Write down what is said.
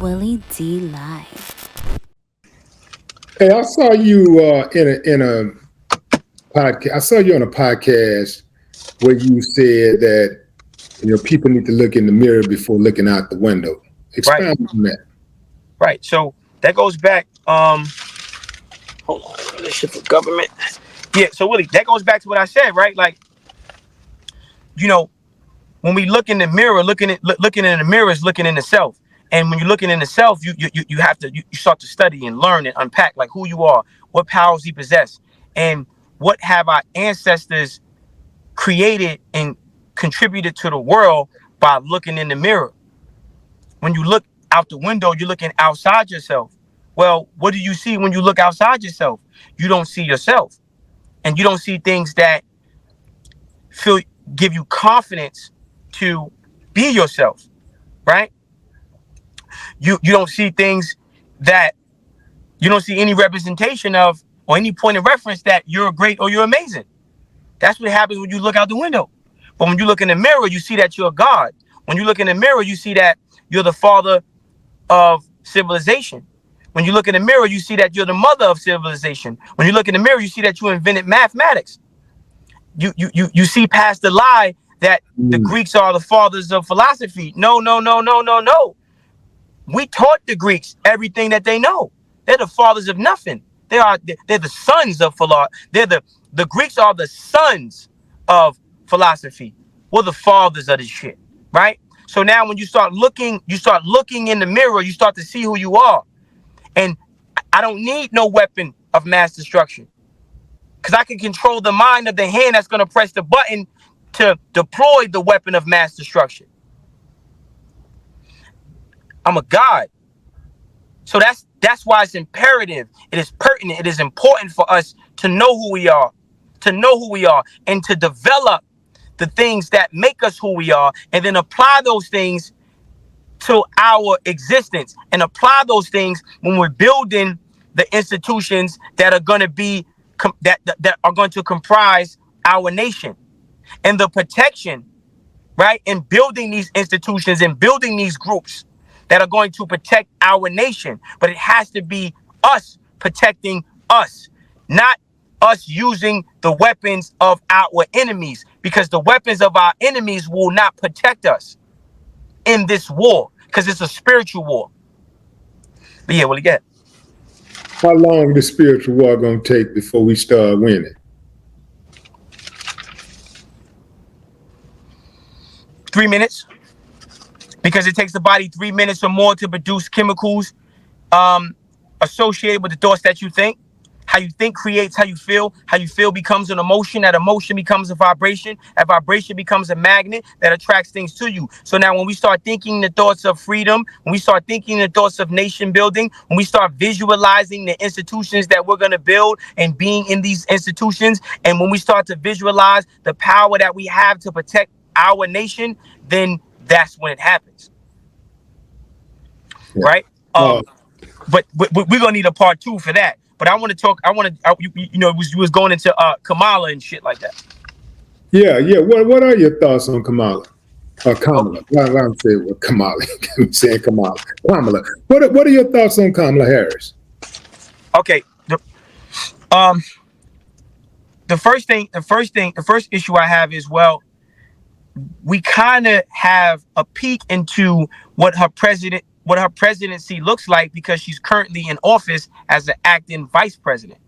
Willie D Live. Hey, I saw you in a podcast. I saw you on a podcast where you said that people need to look in the mirror before looking out the window. Right. Expound on that. Right. So that goes back. Hold on. Relationship with government. Yeah. So Willie, that goes back to what I said, right? Like, when we look in the mirror, looking in the mirror is looking in the self. And when you're looking in the self, you have to you start to study and learn and unpack like who you are, what powers you possess, and what have our ancestors created and contributed to the world by looking in the mirror. When you look out the window, you're looking outside yourself. Well, what do you see when you look outside yourself? You don't see yourself, and you don't see things that give you confidence to be yourself, right? You don't see things that you don't see any representation of or any point of reference that you're great or you're amazing. That's what happens when you look out the window. But when you look in the mirror, you see that you're God. When you look in the mirror, you see that you're the father of civilization. When you look in the mirror, you see that you're the mother of civilization. When you look in the mirror, you see that you invented mathematics. You see past the lie that the Greeks are the fathers of philosophy. No. We taught the Greeks everything that they know. They're the fathers of nothing. They're the sons of philosophy. The Greeks are the sons of philosophy. We're the fathers of this shit, right? So now when you start looking in the mirror, you start to see who you are. And I don't need no weapon of mass destruction, because I can control the mind of the hand that's going to press the button to deploy the weapon of mass destruction. I'm a God. So that's why it's imperative. It is pertinent. It is important for us to know who we are, and to develop the things that make us who we are, and then apply those things to our existence, and apply those things when we're building the institutions that are going to be that are going to comprise our nation, and the protection, right? And building these institutions and building these groups that are going to protect our nation. But it has to be us protecting us, not us using the weapons of our enemies, because the weapons of our enemies will not protect us in this war, because it's a spiritual war. But yeah, what do you get? How long the spiritual war gonna take before we start winning? 3 minutes. Because it takes the body 3 minutes or more to produce chemicals associated with the thoughts that you think. How you think creates how you feel. How you feel becomes an emotion. That emotion becomes a vibration. That vibration becomes a magnet that attracts things to you. So now when we start thinking the thoughts of freedom, when we start thinking the thoughts of nation building, when we start visualizing the institutions that we're going to build and being in these institutions, and when we start to visualize the power that we have to protect our nation, then that's when it happens. Yeah. Right? But we're gonna need a part 2 for that. But I want to talk. You was going into Kamala and shit like that. Yeah. What are your thoughts on Kamala? Kamala. Why I'm saying Kamala? I'm saying Kamala. Kamala. What are your thoughts on Kamala Harris? Okay. The first issue I have is, well, we kind of have a peek into what her presidency looks like, because she's currently in office as an acting vice president.